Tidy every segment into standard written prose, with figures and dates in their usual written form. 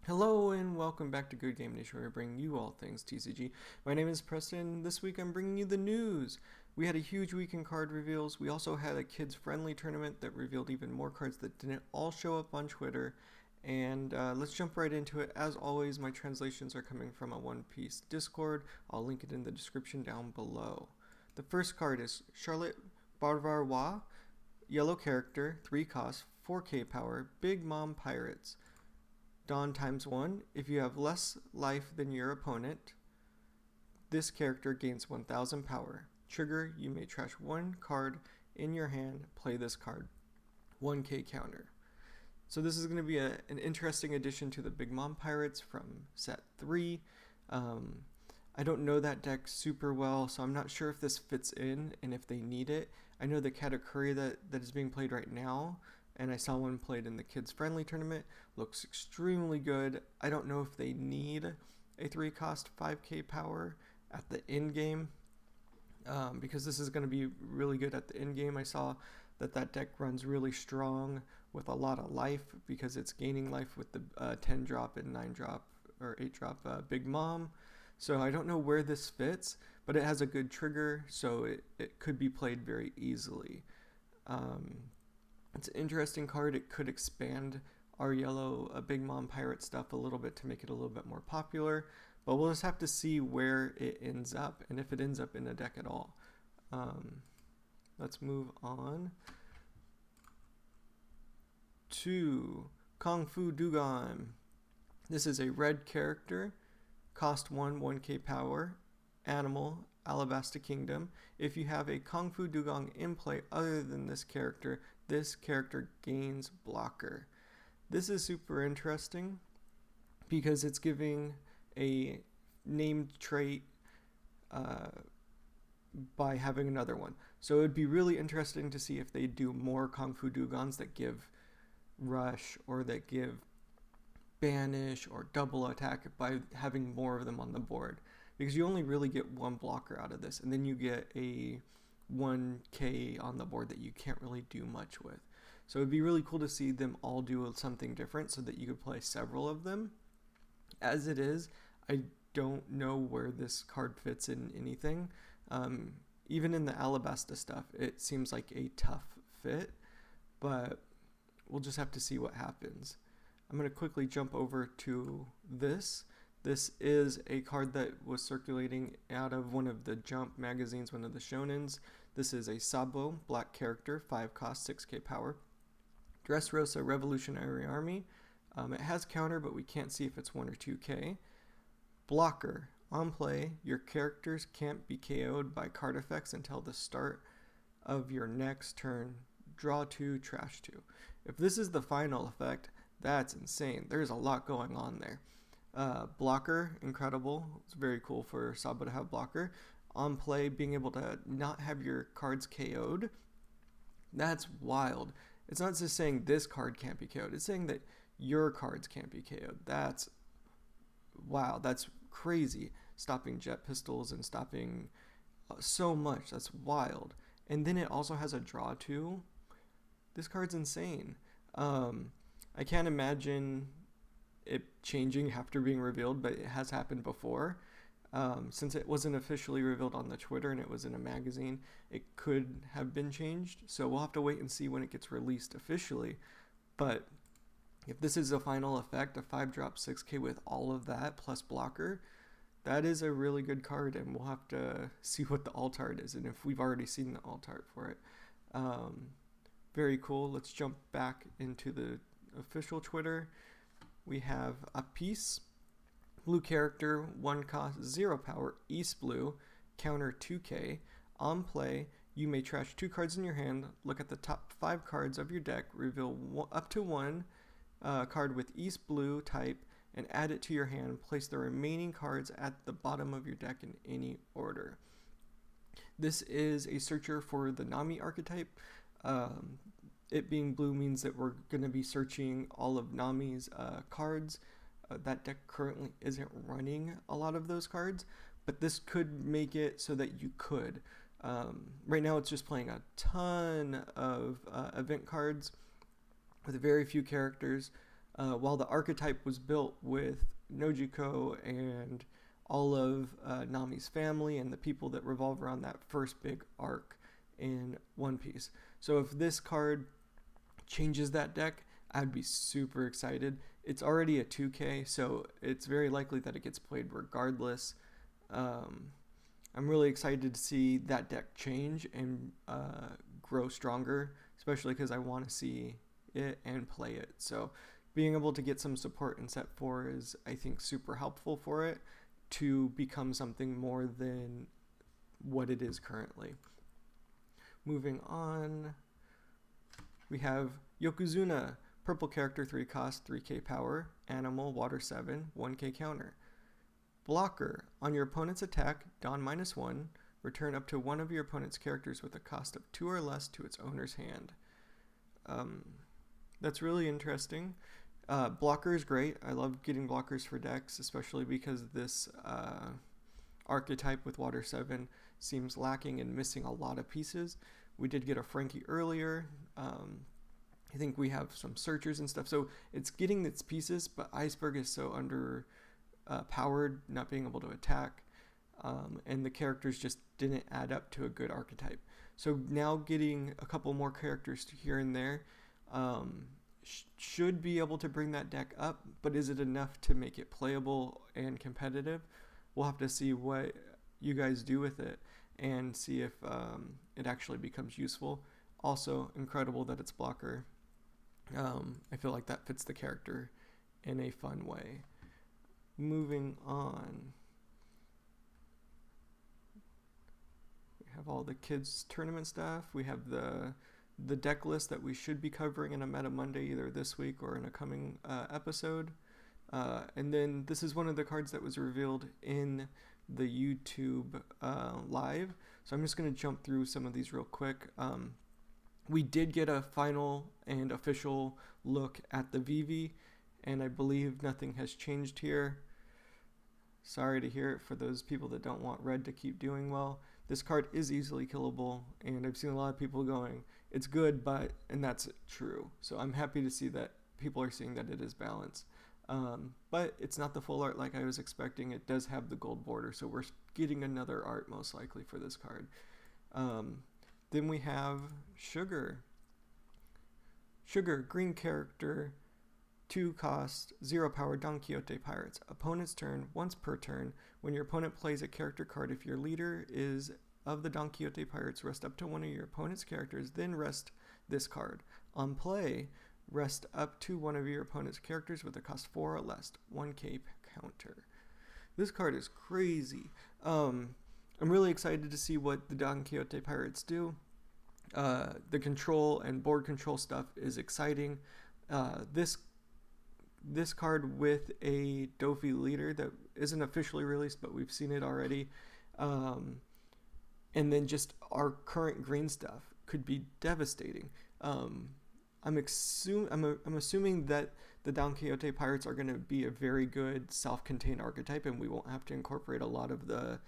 Hello and welcome back to Good Game Nation, where I bring you all things TCG. My name is Preston. This week I'm bringing you the news. We had a huge week in card reveals. We also had a kids-friendly tournament that revealed even more cards that didn't all show up on Twitter. And let's jump right into it. As always, my translations are coming from a One Piece Discord. I'll link it in the description down below. The first card is Charlotte Barvarois, yellow character, 3 cost, 4k power, Big Mom Pirates. Dawn ×1. If you have less life than your opponent, this character gains 1000 power. Trigger, you may trash 1 card in your hand, play this card. 1k counter. So this is going to be an interesting addition to the Big Mom Pirates from set 3. I don't know that deck super well, so I'm not sure if this fits in and if they need it. I know the category that is being played right now, and I saw one played in the kids-friendly tournament, looks extremely good. I don't know if they need a 3-cost 5k power at the end game, because this is going to be really good at the end game. I saw that deck runs really strong with a lot of life because it's gaining life with the 10-drop and 9-drop or 8-drop Big Mom. So I don't know where this fits, but it has a good trigger, so it could be played very easily. It's an interesting card. It could expand our yellow Big Mom Pirate stuff a little bit to make it a little bit more popular, but we'll just have to see where it ends up and if it ends up in a deck at all. Let's move on to Kung Fu Dugan. This is a red character, cost 1, 1k power, animal, Alabasta Kingdom. If you have a Kung Fu Dugong in play other than this character gains blocker. This is super interesting because it's giving a named trait by having another one. So it would be really interesting to see if they do more Kung Fu Dugons that give rush or that give banish or double attack by having more of them on the board, because you only really get one blocker out of this, and then you get a 1k on the board that you can't really do much with. So it'd be really cool to see them all do something different so that you could play several of them. As it is, I don't know where this card fits in anything. Even in the Alabasta stuff, it seems like a tough fit, but we'll just have to see what happens. I'm going to quickly jump over to this. This is a card that was circulating out of one of the Jump magazines, one of the shonens. This is a Sabo, black character, 5 cost, 6k power. Dressrosa Revolutionary Army. It has counter, but we can't see if it's 1 or 2k. Blocker. On play, your characters can't be KO'd by card effects until the start of your next turn. Draw 2, trash 2. If this is the final effect, that's insane. There's a lot going on there. Blocker, incredible. It's very cool for Sabo to have blocker. On play, being able to not have your cards KO'd, that's wild. It's not just saying this card can't be KO'd, it's saying that your cards can't be KO'd. That's wow, that's crazy. Stopping jet pistols and stopping so much, that's wild. And then it also has a draw 2. This card's insane. I can't imagine it changing after being revealed, but it has happened before. Since it wasn't officially revealed on the Twitter and it was in a magazine, it could have been changed. So we'll have to wait and see when it gets released officially. But if this is a final effect, a 5-drop 6k with all of that plus blocker, that is a really good card, and we'll have to see what the alt art is and if we've already seen the alt art for it. Very cool. Let's jump back into the official Twitter. We have a piece, blue character, 1 cost, 0 power, East Blue, counter 2k. On play, you may trash 2 cards in your hand, look at the top 5 cards of your deck, reveal up to 1 card with East Blue type, and add it to your hand. Place the remaining cards at the bottom of your deck in any order. This is a searcher for the Nami archetype. It being blue means that we're going to be searching all of Nami's cards. That deck currently isn't running a lot of those cards, but this could make it so that you could. Right now it's just playing a ton of event cards with very few characters. while the archetype was built with Nojiko and all of Nami's family and the people that revolve around that first big arc in One Piece. So if this card changes that deck, I'd be super excited. It's already a 2K, so it's very likely that it gets played regardless. I'm really excited to see that deck change and grow stronger, especially because I want to see it and play it. So being able to get some support in set 4 is, I think, super helpful for it to become something more than what it is currently. Moving on, we have Yokozuna, purple character, 3 cost, 3k power, animal, water 7, 1k counter. Blocker, on your opponent's attack, Don -1, return up to one of your opponent's characters with a cost of 2 or less to its owner's hand. That's really interesting. Blocker is great. I love getting blockers for decks, especially because this archetype with water 7 seems lacking and missing a lot of pieces. We did get a Frankie earlier. I think we have some searchers and stuff. So it's getting its pieces, but Iceberg is so powered, not being able to attack. And the characters just didn't add up to a good archetype. So now getting a couple more characters here and there should be able to bring that deck up, but is it enough to make it playable and competitive? We'll have to see what you guys do with it and see if it actually becomes useful. Also, incredible that it's blocker. I feel like that fits the character in a fun way. Moving on, we have all the kids tournament stuff. We have the deck list that we should be covering in a Meta Monday, either this week or in a coming episode. And then this is one of the cards that was revealed in the YouTube live. So I'm just going to jump through some of these real quick. We did get a final and official look at the VV, and I believe nothing has changed here. Sorry to hear it for those people that don't want red to keep doing well. This card is easily killable, and I've seen a lot of people going, it's good, but, and that's true. So I'm happy to see that people are seeing that it is balanced. But it's not the full art like I was expecting. It does have the gold border, so we're getting another art most likely for this card. Then we have Sugar. Sugar, green character, 2 cost, 0 power, donquixote pirates. Opponent's turn, once per turn. When your opponent plays a character card, if your leader is of the donquixote pirates, rest up to one of your opponent's characters, then rest this card. On play, rest up to one of your opponent's characters with a cost 4 or less, 1k counter. This card is crazy. I'm really excited to see what the Don Quixote Pirates do. The control and board control stuff is exciting. This card with a Dofi leader that isn't officially released, but we've seen it already. And then just our current green stuff could be devastating. I'm assuming that the Don Quixote Pirates are going to be a very good self-contained archetype, and we won't have to incorporate a lot of the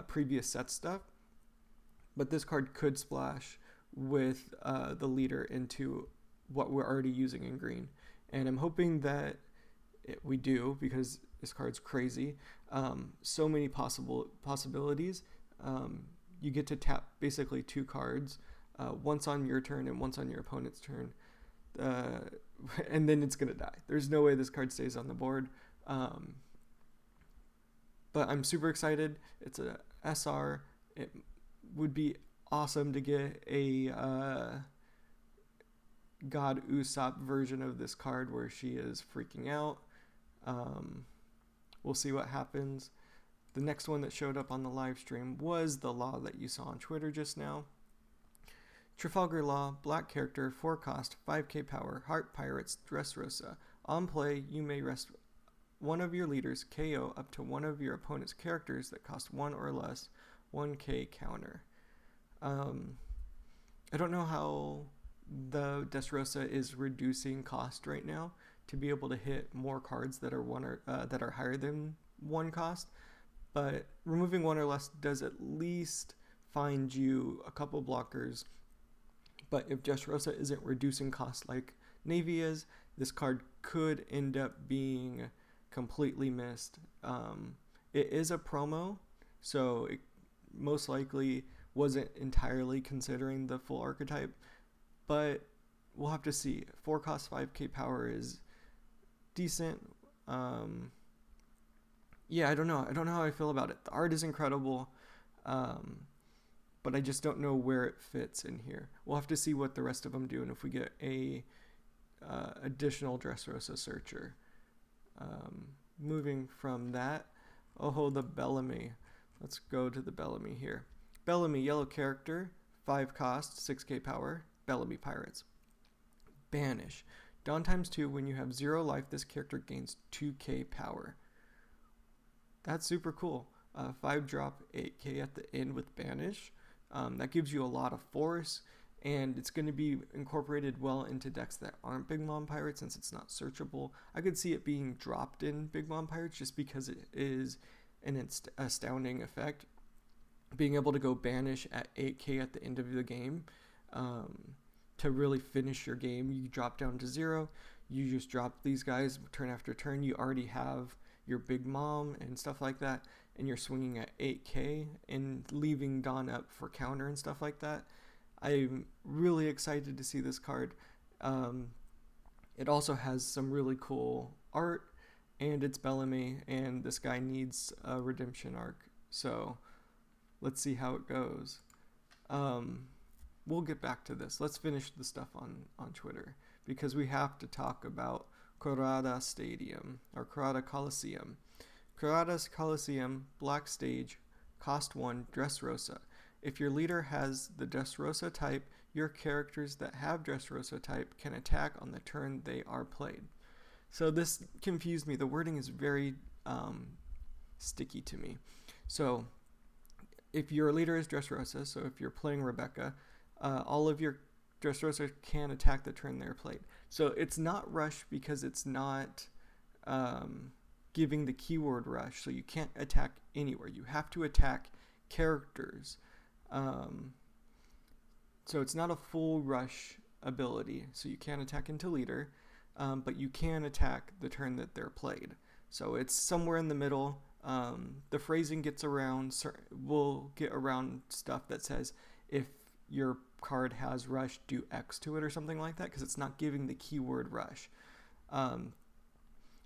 previous set stuff. But this card could splash with the leader into what we're already using in green. And I'm hoping that we do, because this card's crazy. So many possibilities. You get to tap basically 2 cards, once on your turn and once on your opponent's turn. And then it's going to die. There's no way this card stays on the board. But I'm super excited. It's a SR. It would be awesome to get a God Usopp version of this card where she is freaking out. We'll see what happens. The next one that showed up on the live stream was the Law that you saw on Twitter just now. Trafalgar Law, black character, 4 cost, 5k power, Heart Pirates, Dressrosa. On play, you may rest one of your leaders, KO, up to one of your opponent's characters that cost 1 or less, 1k counter. I don't know how the Dressrosa is reducing cost right now to be able to hit more cards that are higher than 1 cost, but removing 1 or less does at least find you a couple blockers. But if Dressrosa isn't reducing cost like Navy is, this card could end up being completely missed. It is a promo, so it most likely wasn't entirely considering the full archetype, but we'll have to see. 4 cost 5k power is decent. Yeah, I don't know how I feel about it. The art is incredible, but I just don't know where it fits in here. We'll have to see what the rest of them do, and if we get a additional Dressrosa Searcher. Moving from that, the Bellamy. Let's go to the Bellamy here. Bellamy, yellow character, 5 cost, 6k power, Bellamy Pirates. Banish. Dawn times 2, when you have 0 life, this character gains 2k power. That's super cool. 5 drop, 8k at the end with Banish. That gives you a lot of force, and it's going to be incorporated well into decks that aren't Big Mom Pirates since it's not searchable. I could see it being dropped in Big Mom Pirates just because it is an astounding effect. Being able to go Banish at 8k at the end of the game to really finish your game. You drop down to 0, you just drop these guys turn after turn. You already have your Big Mom and stuff like that, and you're swinging at 8k and leaving Dawn up for counter and stuff like that. I'm really excited to see this card. It also has some really cool art, and it's Bellamy, and this guy needs a redemption arc. So let's see how it goes. We'll get back to this. Let's finish the stuff on Twitter, because we have to talk about Corrida Stadium, or Corrida Colosseum. Corrida's Colosseum, black stage, cost 1, Dressrosa. If your leader has the Dressrosa type, your characters that have Dressrosa type can attack on the turn they are played. So this confused me. The wording is very sticky to me. So if your leader is Dressrosa, so if you're playing Rebecca, all of your Dressrosa can attack the turn they're played. So it's not rush because it's not giving the keyword rush, so you can't attack anywhere. You have to attack characters. So it's not a full rush ability, so you can't attack into leader, but you can attack the turn that they're played. So it's somewhere in the middle. The phrasing will get around stuff that says if your card has rush, do X to it or something like that, because it's not giving the keyword rush.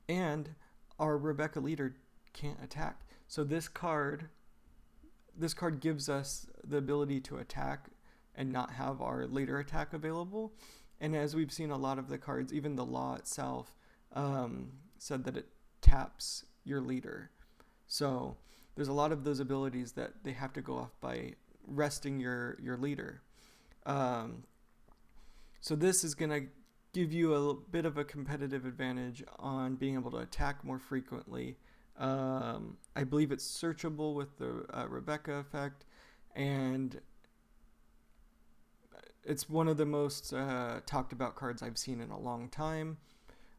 And our Rebecca leader can't attack. So this card gives us the ability to attack and not have our later attack available. And as we've seen, a lot of the cards, even the law itself, said that it taps your leader. So there's a lot of those abilities that they have to go off by resting your leader. So this is going to give you a bit of a competitive advantage on being able to attack more frequently. I believe it's searchable with the Rebecca effect, and it's one of the most talked about cards I've seen in a long time.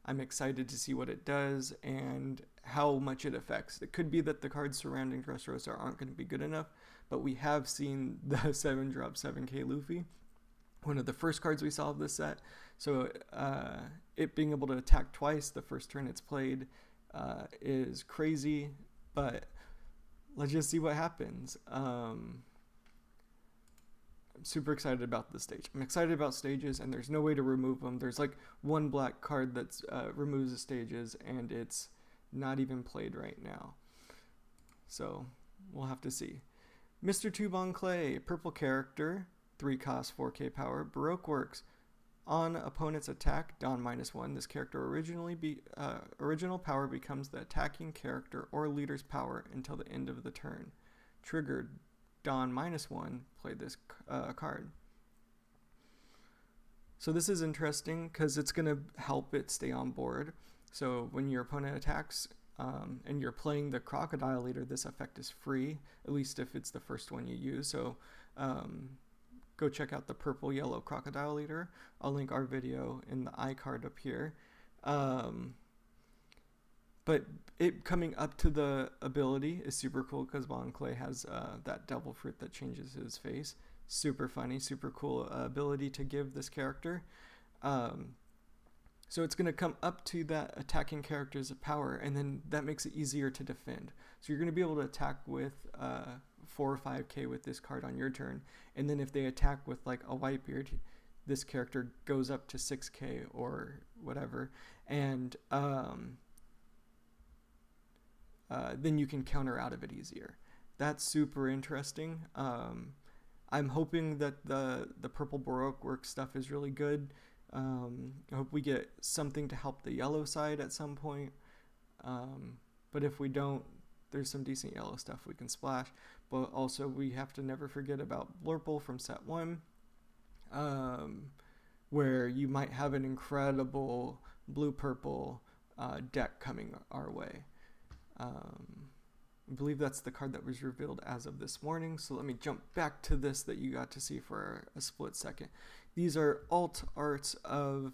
I'm excited to see what it does and how much it affects. It could be that the cards surrounding Dressrosa aren't going to be good enough, but we have seen the 7-drop 7k Luffy, one of the first cards we saw of this set. So it being able to attack twice the first turn it's played is crazy, but let's just see what happens. I'm super excited about this stage. I'm excited about stages, and there's no way to remove them. There's like one black card that removes the stages, and it's not even played right now. So we'll have to see. Mr. Tubon Clay, purple character, 3 cost, 4k power, Baroque Works. On opponent's attack, Dawn -1. This character original power becomes the attacking character or leader's power until the end of the turn. Triggered, Dawn -1. Play this card. So this is interesting because it's going to help it stay on board. So when your opponent attacks and you're playing the Crocodile Leader, this effect is free, at least if it's the first one you use. So go check out the purple-yellow Crocodile Leader. I'll link our video in the iCard up here. But it coming up to the ability is super cool because Bon Clay has that devil fruit that changes his face. Super funny, super cool ability to give this character. So it's going to come up to that attacking character's power, and then that makes it easier to defend. So you're going to be able to attack with 4 or 5k with this card on your turn, and then if they attack with like a Whitebeard, this character goes up to 6k or whatever, and then you can counter out of it easier. That's super interesting. I'm hoping that the purple Baroque work stuff is really good. I hope we get something to help the yellow side at some point. But if we don't, there's some decent yellow stuff we can splash. But also we have to never forget about Blurple from set 1, where you might have an incredible blue-purple deck coming our way. I believe that's the card that was revealed as of this morning. So let me jump back to this that you got to see for a split second. These are alt arts of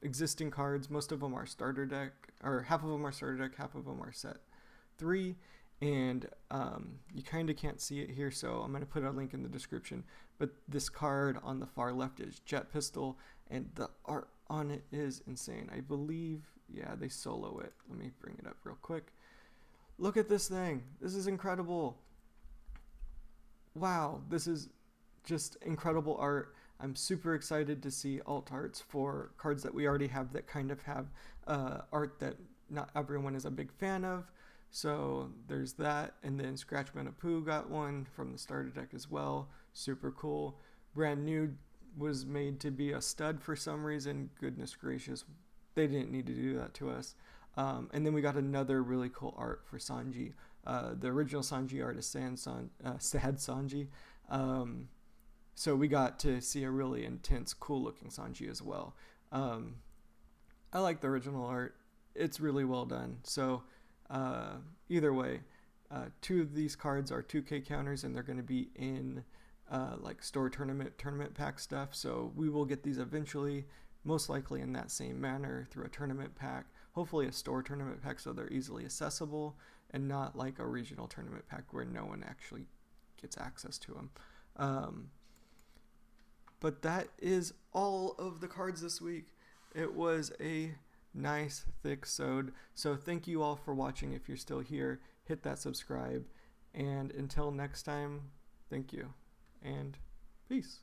existing cards. Most of them are starter deck, or half of them are starter deck, half of them are set 3. And you kind of can't see it here, so I'm going to put a link in the description. But this card on the far left is Jet Pistol, and the art on it is insane. I believe, yeah, they solo it. Let me bring it up real quick. Look at this thing. This is incredible. Wow, this is just incredible art. I'm super excited to see alt arts for cards that we already have that kind of have art that not everyone is a big fan of. So there's that. And then Scratch Manapoo got one from the starter deck as well. Super cool. Brand new was made to be a stud for some reason. Goodness gracious. They didn't need to do that to us. And then we got another really cool art for Sanji. The original Sanji art is Sad Sanji. So we got to see a really intense, cool looking Sanji as well. I like the original art. It's really well done. So either way, 2 of these cards are 2k counters, and they're going to be in like store tournament pack stuff. So we will get these eventually, most likely in that same manner through a tournament pack. Hopefully a store tournament pack so they're easily accessible, and not like a regional tournament pack where no one actually gets access to them. But that is all of the cards this week. It was a nice thick sode. So thank you all for watching. If you're still here, hit that subscribe. And until next time, thank you and peace.